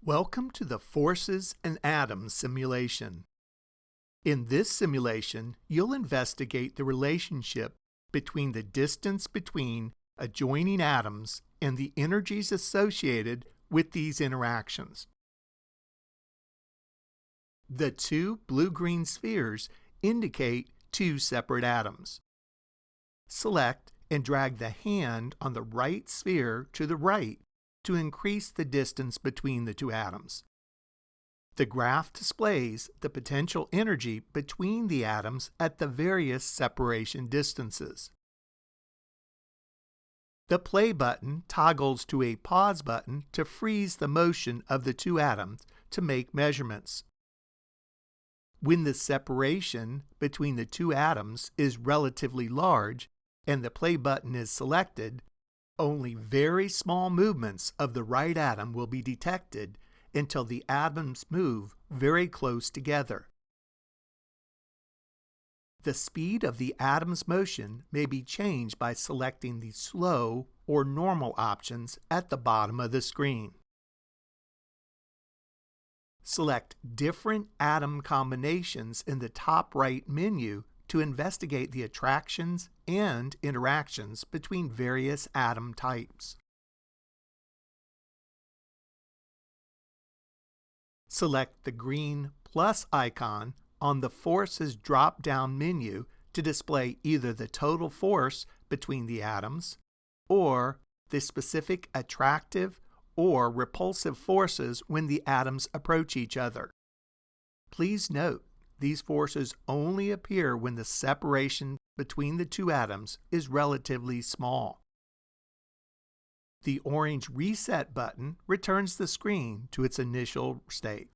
Welcome to the Forces and Atoms simulation. In this simulation, you'll investigate the relationship between the distance between adjoining atoms and the energies associated with these interactions. The two blue-green spheres indicate two separate atoms. Select and drag the hand on the right sphere to the right to increase the distance between the two atoms. The graph displays the potential energy between the atoms at the various separation distances. The play button toggles to a pause button to freeze the motion of the two atoms to make measurements. When the separation between the two atoms is relatively large and the play button is selected, only very small movements of the right atom will be detected until the atoms move very close together. The speed of the atom's motion may be changed by selecting the slow or normal options at the bottom of the screen. Select different atom combinations in the top right menu to investigate the attractions and interactions between various atom types. Select the green plus icon on the Forces drop-down menu to display either the total force between the atoms or the specific attractive or repulsive forces when the atoms approach each other. Please note, these forces only appear when the separation between the two atoms is relatively small. The orange Reset button returns the screen to its initial state.